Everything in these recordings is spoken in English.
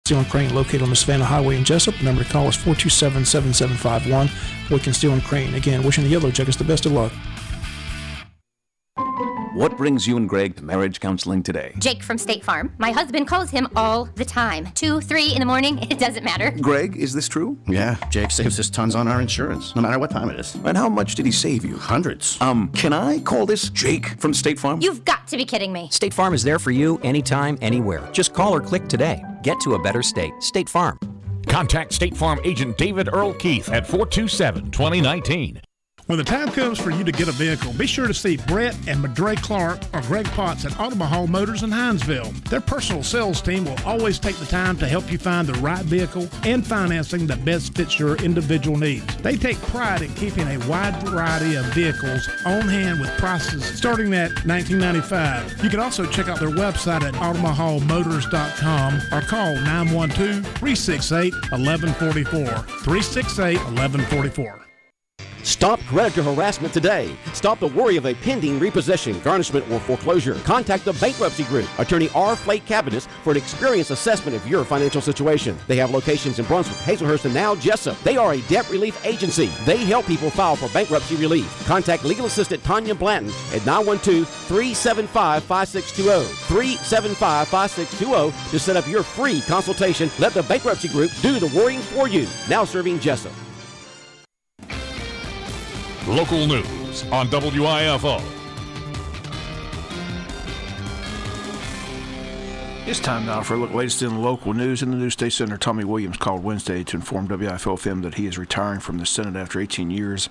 Steel and Crane located on the Savannah Highway in Jesup. The number to call is 427-7751. Boykin Steel and Crane. Again, wishing the Yellow Jackets the best of luck. What brings you and Greg to marriage counseling today? Jake from State Farm. My husband calls him all the time. 2, 3 in the morning, it doesn't matter. Greg, is this true? Yeah, Jake saves us tons on our insurance, no matter what time it is. And how much did he save you? Hundreds. Can I call this Jake from State Farm? You've got to be kidding me. State Farm is there for you anytime, anywhere. Just call or click today. Get to a better state. State Farm. Contact State Farm agent David Earl Keith at 427-2019. When the time comes for you to get a vehicle, be sure to see Brett and Madre Clark or Greg Potts at Omaha Motors in Hinesville. Their personal sales team will always take the time to help you find the right vehicle and financing that best fits your individual needs. They take pride in keeping a wide variety of vehicles on hand with prices starting at $19.95. You can also check out their website at omahamotors.com or call 912-368-1144. 368-1144. Stop creditor harassment today. Stop the worry of a pending repossession, garnishment, or foreclosure. Contact the Bankruptcy Group, attorney R. Flake Cabinets, for an experienced assessment of your financial situation. They have locations in Brunswick, Hazelhurst, and now Jesup. They are a debt relief agency. They help people file for bankruptcy relief. Contact legal assistant Tanya Blanton at 912-375-5620. 375-5620 to set up your free consultation. Let the Bankruptcy Group do the worrying for you. Now serving Jesup. Local news on WIFO. It's time now for a look at the latest in local news. In the news state, Senator Tommy Williams called Wednesday to inform WIFO-FM that he is retiring from the Senate after 18 years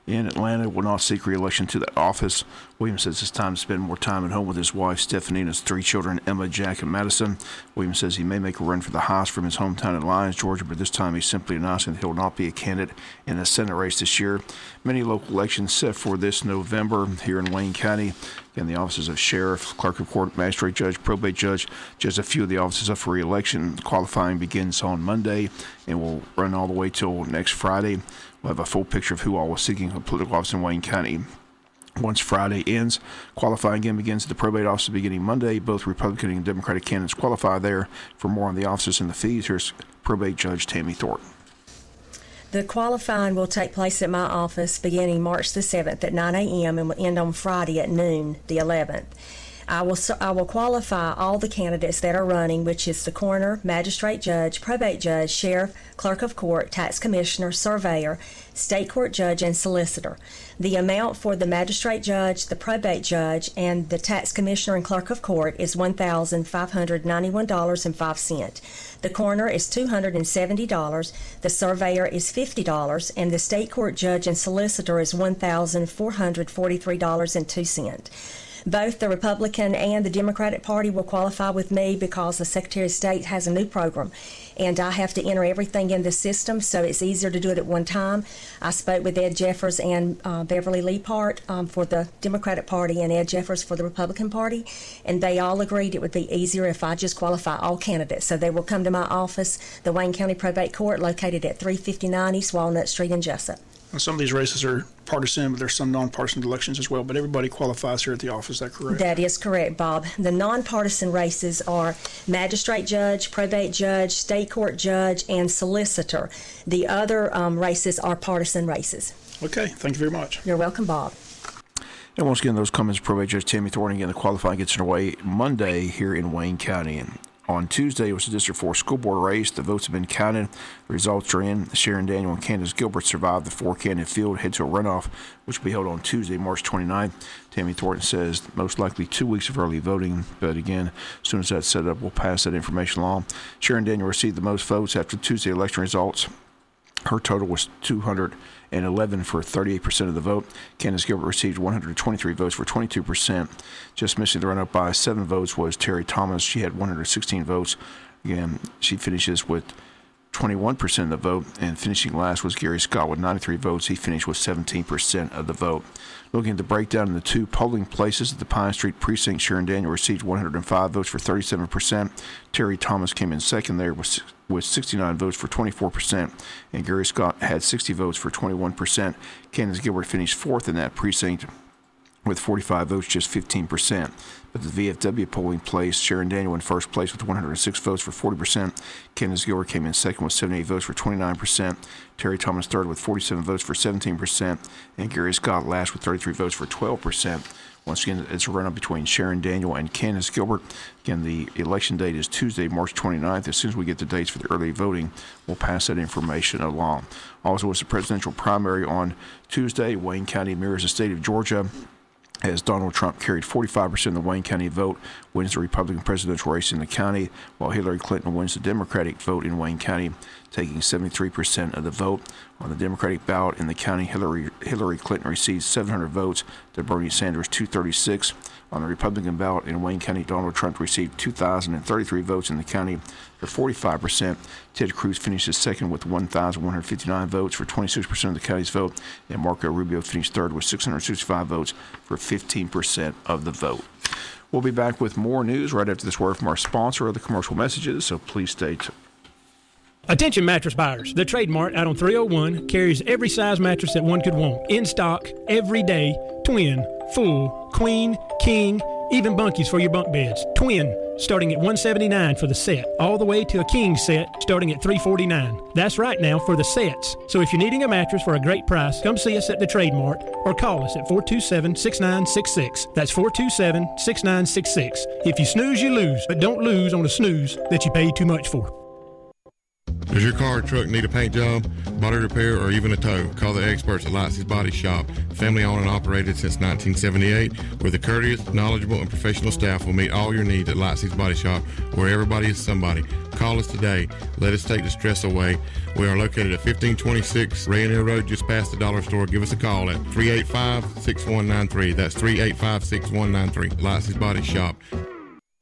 in Atlanta, will not seek re-election to that office. Williams says it's time to spend more time at home with his wife, Stephanie, and his 3 children, Emma, Jack, and Madison. Williams says he may make a run for the House from his hometown in Lyons, Georgia, but this time he's simply announcing that he will not be a candidate in the Senate race this year. Many local elections set for this November here in Wayne County. Again, the offices of sheriff, clerk of court, magistrate judge, probate judge, just a few of the offices up for re-election. Qualifying begins on Monday and will run all the way till next Friday. We'll have a full picture of who all was seeking a political office in Wayne County. Once Friday ends, qualifying again begins at the probate office beginning Monday. Both Republican and Democratic candidates qualify there. For more on the offices and the fees, here's probate judge Tammy Thornton. The qualifying will take place at my office beginning March the 7th at 9 a.m. and will end on Friday at noon, the 11th. I will qualify all the candidates that are running, which is the coroner, magistrate judge, probate judge, sheriff, clerk of court, tax commissioner, surveyor, state court judge, and solicitor. The amount for the magistrate judge, the probate judge, and the tax commissioner and clerk of court is $1,591.05. The coroner is $270, the surveyor is $50, and the state court judge and solicitor is $1,443.02. Both the Republican and the Democratic Party will qualify with me because the Secretary of State has a new program, and I have to enter everything in the system, so it's easier to do it at one time. I spoke with Ed Jeffers and Beverly Leapart for the Democratic Party and Ed Jeffers for the Republican Party, and they all agreed it would be easier if I just qualify all candidates. So they will come to my office, the Wayne County Probate Court, located at 359 East Walnut Street in Jesup. Some of these races are partisan, but there's some nonpartisan elections as well. But everybody qualifies here at the office. Is that correct? That is correct, Bob. The nonpartisan races are magistrate judge, probate judge, state court judge, and solicitor. The other races are partisan races. Okay. Thank you very much. You're welcome, Bob. And once again, those comments, probate judge Tammy Thornton. Again, the qualifying gets underway Monday here in Wayne County. And on Tuesday, it was the District 4 school board race. The votes have been counted. The results are in. Sharon Daniel and Candace Gilbert survived the 4-candidate field, head to a runoff, which will be held on Tuesday, March 29th. Tammy Thornton says most likely 2 weeks of early voting, but again, as soon as that's set up, we'll pass that information along. Sharon Daniel received the most votes after Tuesday election results. Her total was 211 for 38% of the vote. Candace Gilbert received 123 votes for 22%. Just missing the run-up by 7 votes was Terry Thomas. She had 116 votes. Again, she finishes with 21% of the vote, and finishing last was Gary Scott with 93 votes. He finished with 17% of the vote. Looking at the breakdown in the 2 polling places at the Pine Street Precinct, Sharon Daniel received 105 votes for 37%. Terry Thomas came in second there with 69 votes for 24%, and Gary Scott had 60 votes for 21%. Candace Gilbert finished fourth in that precinct with 45 votes, just 15%. But the VFW polling place, Sharon Daniel in first place with 106 votes for 40%. Candace Gilbert came in second with 78 votes for 29%. Terry Thomas third with 47 votes for 17%. And Gary Scott last with 33 votes for 12%. Once again, it's a run-up between Sharon Daniel and Candace Gilbert. Again, the election date is Tuesday, March 29th. As soon as we get the dates for the early voting, we'll pass that information along. Also, it's a presidential primary on Tuesday. Wayne County mirrors the state of Georgia, as Donald Trump carried 45% of the Wayne County vote, wins the Republican presidential race in the county, while Hillary Clinton wins the Democratic vote in Wayne County, taking 73% of the vote. On the Democratic ballot in the county, Hillary Clinton received 700 votes to Bernie Sanders' 236. On the Republican ballot in Wayne County, Donald Trump received 2,033 votes in the county for 45%. Ted Cruz finishes second with 1,159 votes for 26% of the county's vote, and Marco Rubio finished third with 665 votes for 15% of the vote. We'll be back with more news right after this word from our sponsor or the commercial messages, so please stay tuned. Attention mattress buyers. The Trade Mart out on 301 carries every size mattress that one could want. In stock, every day, twin, full, queen, king, even bunkies for your bunk beds. Twin, starting at $179 for the set, all the way to a king set starting at $349. That's right now for the sets. So if you're needing a mattress for a great price, come see us at the Trade Mart or call us at 427-6966. That's 427-6966. If you snooze, you lose, but don't lose on a snooze that you paid too much for. Does your car or truck need a paint job, body repair, or even a tow? Call the experts at Lightsey's Body Shop. Family owned and operated since 1978, where the courteous, knowledgeable, and professional staff will meet all your needs at Lightsey's Body Shop, where everybody is somebody. Call us today. Let us take the stress away. We are located at 1526 Rainier Road, just past the dollar store. Give us a call at 385-6193. That's 385-6193. Lightsey's Body Shop.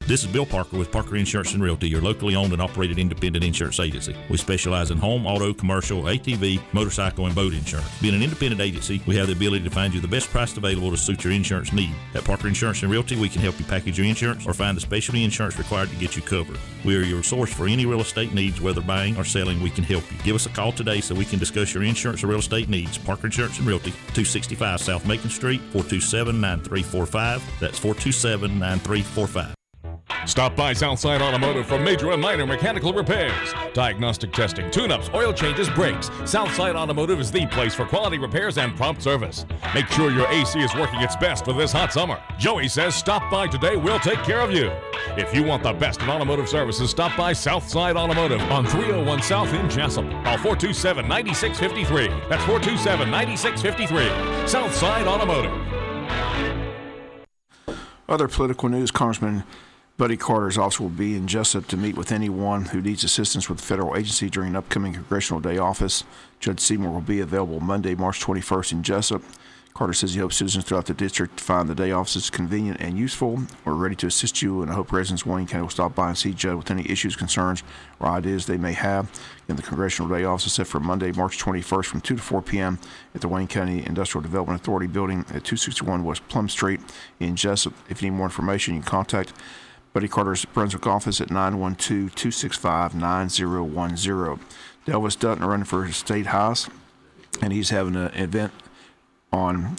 This is Bill Parker with Parker Insurance and Realty, your locally owned and operated independent insurance agency. We specialize in home, auto, commercial, ATV, motorcycle, and boat insurance. Being an independent agency, we have the ability to find you the best price available to suit your insurance need. At Parker Insurance and Realty, we can help you package your insurance or find the specialty insurance required to get you covered. We are your source for any real estate needs, whether buying or selling. We can help you. Give us a call today so we can discuss your insurance or real estate needs. Parker Insurance and Realty, 265 South Macon Street, 427-9345. That's 427-9345. Stop by Southside Automotive for major and minor mechanical repairs, diagnostic testing, tune-ups, oil changes, brakes. Southside Automotive is the place for quality repairs and prompt service. Make sure your AC is working its best for this hot summer. Joey says stop by today, we'll take care of you. If you want the best in automotive services, stop by Southside Automotive on 301 South in Jesup. Call 427-9653. That's 427-9653. Southside Automotive. Other political news, Congressman Buddy Carter's office will be in Jesup to meet with anyone who needs assistance with the federal agency during an upcoming Congressional Day office. Judge Seymour will be available Monday, March 21st in Jesup. Carter says he hopes citizens throughout the district find the day offices convenient and useful. We're ready to assist you, and I hope residents of Wayne County will stop by and see Judge with any issues, concerns, or ideas they may have. And the Congressional Day office is set for Monday, March 21st from 2 to 4 p.m. at the Wayne County Industrial Development Authority building at 261 West Plum Street in Jesup. If you need more information, you can contact Buddy Carter's Brunswick office at 912-265-9010. Delvis Dutton running for State House, and he's having an event on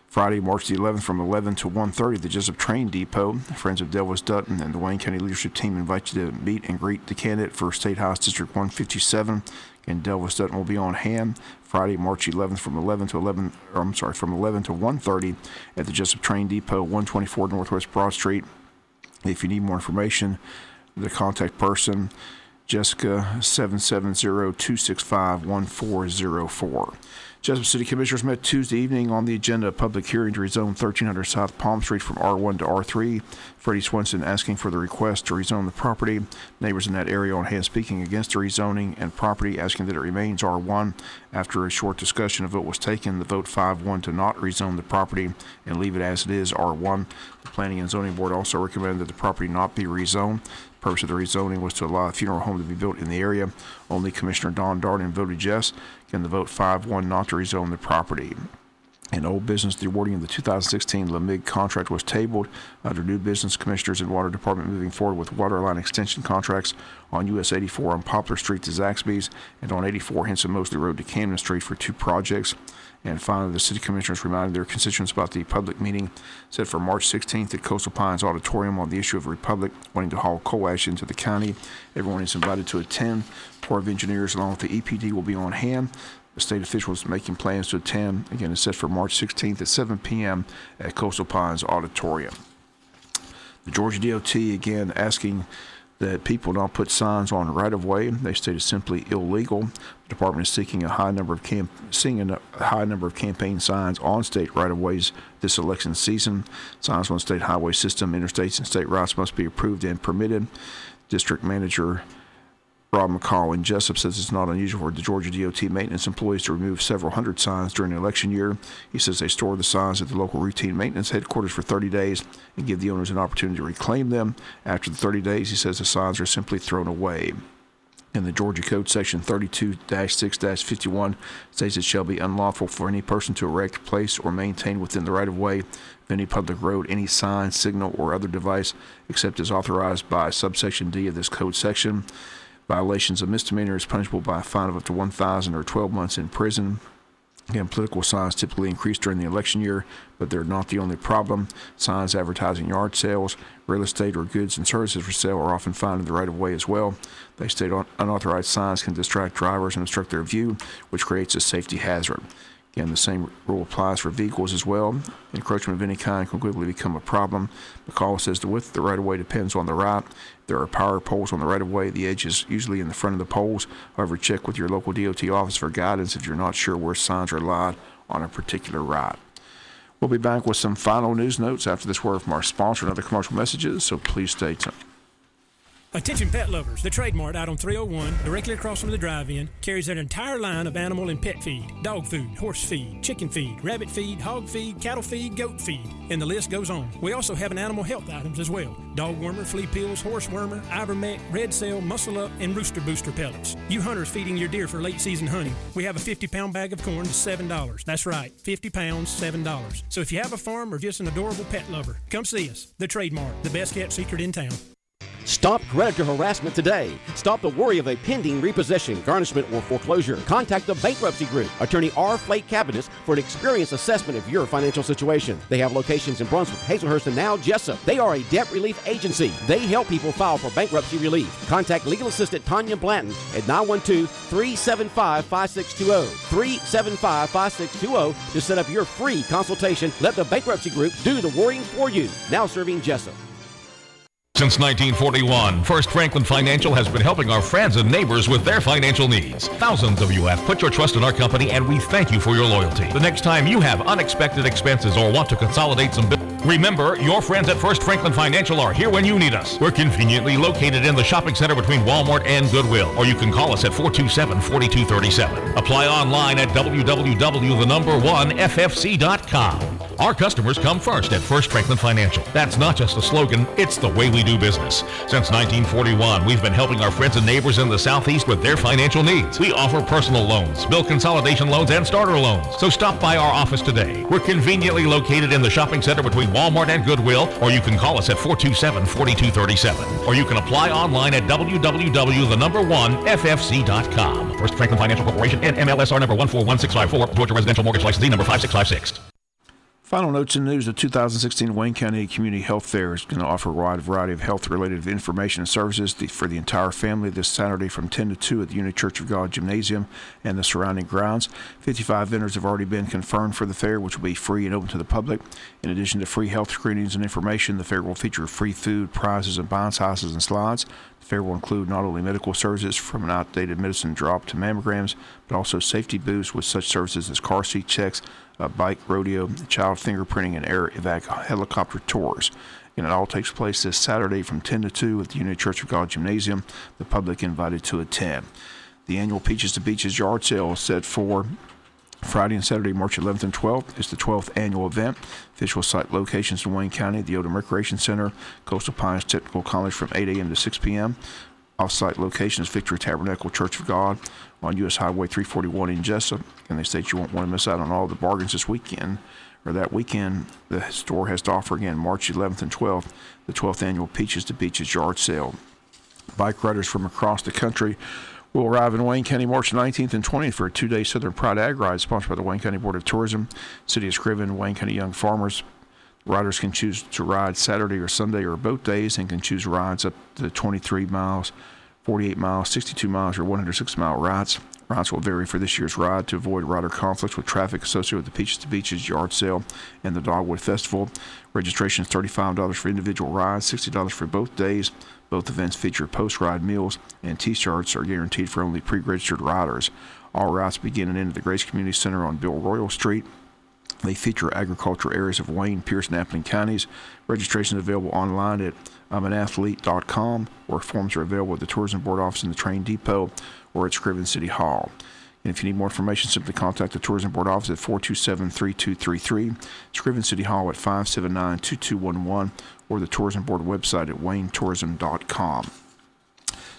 Friday, March the 11th from 11 to 1:30 at the Jesup Train Depot. Friends of Delvis Dutton and the Wayne County leadership team invite you to meet and greet the candidate for State House District 157. And Delvis Dutton will be on hand Friday, March 11th from 11 to 1:30 at the Jesup Train Depot, 124 Northwest Broad Street. If you need more information, the contact person, Jessica, 770-265-1404. Jesup City Commissioners met Tuesday evening on the agenda, a public hearing to rezone 1300 South Palm Street from R1 to R3. Freddie Swenson asking for the request to rezone the property. Neighbors in that area on hand speaking against the rezoning and property asking that it remains R1. After a short discussion, a vote was taken. The vote 5-1 to not rezone the property and leave it as it is, R1. The Planning and Zoning Board also recommended that the property not be rezoned. The purpose of the rezoning was to allow a funeral home to be built in the area. Only Commissioner Don Darden voted yes. Again, the vote 5-1 not to rezone the property. In old business, the awarding of the 2016 LMIG contract was tabled. Under new business, commissioners and water department moving forward with water line extension contracts on US 84 on Poplar Street to Zaxby's and on 84 Henson Mosley Road to Camden Street for 2 projects. And finally, the city commissioners reminded their constituents about the public meeting set for March 16th at Coastal Pines Auditorium on the issue of Republic wanting to haul coal ash into the county. Everyone is invited to attend. Corps of Engineers along with the EPD will be on hand. The state officials making plans to attend. Again, it's set for March 16th at 7 p.m. at Coastal Pines Auditorium. The Georgia DOT, again, asking that people not put signs on right-of-way. They state it's simply illegal. The department is seeking a high number of campaign signs on state right-of-ways this election season. Signs on state highway system, interstates, and state routes must be approved and permitted. District Manager Rob McCall in Jesup says it's not unusual for the Georgia DOT maintenance employees to remove several hundred signs during the election year. He says they store the signs at the local routine maintenance headquarters for 30 days and give the owners an opportunity to reclaim them. After the 30 days, he says the signs are simply thrown away. In the Georgia Code, Section 32-6-51 states it shall be unlawful for any person to erect, place, or maintain within the right-of-way of any public road any sign, signal, or other device except as authorized by subsection D of this code section. Violations of misdemeanor is punishable by a fine of up to $1,000 or 12 months in prison. Again, political signs typically increase during the election year, but they're not the only problem. Signs advertising yard sales, real estate, or goods and services for sale are often found in the right-of-way as well. They state unauthorized signs can distract drivers and obstruct their view, which creates a safety hazard. Again, the same rule applies for vehicles as well. Encroachment of any kind can quickly become a problem. McCall says the width of the right-of-way depends on the route. There are power poles on the right-of-way. The edge is usually in the front of the poles. However, check with your local DOT office for guidance if you're not sure where signs are allowed on a particular route. We'll be back with some final news notes after this word from our sponsor and other commercial messages, so please stay tuned. Attention pet lovers, the Trade Mart out on 301, directly across from the drive-in, carries an entire line of animal and pet feed, dog food, horse feed, chicken feed, rabbit feed, hog feed, cattle feed, goat feed, and the list goes on. We also have an animal health items as well. Dog wormer, flea pills, horse wormer, ivermectin, red cell, muscle up, and rooster booster pellets. You hunters feeding your deer for late season hunting, we have a 50-pound bag of corn to $7. That's right, 50 pounds, $7. So if you have a farm or just an adorable pet lover, come see us. The Trade Mart, the best kept secret in town. Stop creditor harassment today. Stop the worry of a pending repossession, garnishment, or foreclosure. Contact the Bankruptcy Group, attorney R. Flake Cabinet, for an experienced assessment of your financial situation. They have locations in Brunswick, Hazelhurst, and now Jesup. They are a debt relief agency. They help people file for bankruptcy relief. Contact legal assistant Tanya Blanton at 912-375-5620. 375-5620 to set up your free consultation. Let the Bankruptcy Group do the worrying for you. Now serving Jesup. Since 1941, First Franklin Financial has been helping our friends and neighbors with their financial needs. Thousands of you have put your trust in our company, and we thank you for your loyalty. The next time you have unexpected expenses or want to consolidate some bills, remember, your friends at First Franklin Financial are here when you need us. We're conveniently located in the shopping center between Walmart and Goodwill, or you can call us at 427-4237. Apply online at www.1ffc.com. Our customers come first at First Franklin Financial. That's not just a slogan, it's the way we do business. Since 1941, we've been helping our friends and neighbors in the Southeast with their financial needs. We offer personal loans, bill consolidation loans, and starter loans. So stop by our office today. We're conveniently located in the shopping center between Walmart and Goodwill, or you can call us at 427-4237. Or you can apply online at www.1ffc.com. First Franklin Financial Corporation, NMLSR number 141654, Georgia Residential Mortgage License number 5656. Final notes in news, the 2016 Wayne County Community Health Fair is going to offer a wide variety of health-related information and services for the entire family this Saturday from 10 to 2 at the Unity Church of God Gymnasium and the surrounding grounds. 55 vendors have already been confirmed for the fair, which will be free and open to the public. In addition to free health screenings and information, the fair will feature free food, prizes, and bounce houses and slides. The fair will include not only medical services from an outdated medicine drop to mammograms, but also safety booths with such services as car seat checks, bike rodeo, child fingerprinting, and air evac helicopter tours. And it all takes place this Saturday from 10 to 2 at the Unity Church of God Gymnasium. The public invited to attend. The annual Peaches to Beaches yard sale is set for Friday and Saturday, March 11th and 12th. It's the 12th annual event. Official site locations in Wayne County, the Odom Recreation Center, Coastal Pines Technical College from 8 a.m. to 6 p.m., Off-site location is Victory Tabernacle Church of God on U.S. Highway 341 in Jesup, and they state you won't want to miss out on all the bargains this weekend, or that weekend. The store has to offer again March 11th and 12th, the 12th annual Peaches to Beaches yard sale. Bike riders from across the country will arrive in Wayne County March 19th and 20th for a 2-day Southern Pride Ag Ride sponsored by the Wayne County Board of Tourism, City of Scriven, Wayne County Young Farmers. Riders can choose to ride Saturday or Sunday or both days and can choose rides up to 23 miles, 48 miles, 62 miles, or 106-mile rides. Rides will vary for this year's ride to avoid rider conflicts with traffic associated with the Peaches to Beaches yard sale and the Dogwood Festival. Registration is $35 for individual rides, $60 for both days. Both events feature post-ride meals, and T-shirts are guaranteed for only pre-registered riders. All routes begin and end at the Grace Community Center on Bill Royal Street. They feature agricultural areas of Wayne, Pierce, and Appling counties. Registration is available online at I'mAnAthlete.com, or forms are available at the Tourism Board office in the train depot or at Scriven City Hall. And if you need more information, simply contact the Tourism Board office at 427-3233, Scriven City Hall at 579-2211, or the Tourism Board website at waynetourism.com.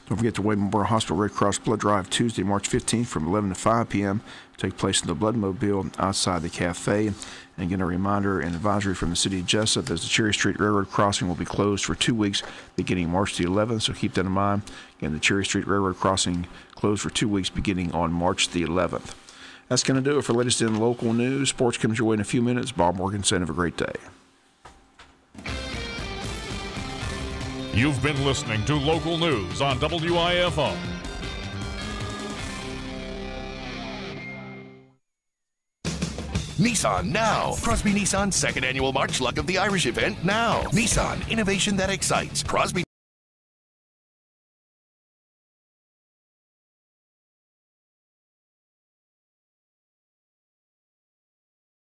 Don't forget the Wayne Memorial Hospital Red Cross Blood Drive Tuesday, March 15th from 11 to 5 p.m. Take place in the Bloodmobile outside the cafe. And again, a reminder and advisory from the City of Jesup as the Cherry Street Railroad crossing will be closed for 2 weeks beginning March the 11th, so keep that in mind. Again, the Cherry Street Railroad crossing closed for 2 weeks beginning on March the 11th. That's going to do it for latest in local news. Sports comes your way in a few minutes. Bob Morganson, have a great day. You've been listening to local news on WIFO. Nissan now. Crosby Nissan's second annual March Luck of the Irish event now. Nissan, innovation that excites. Crosby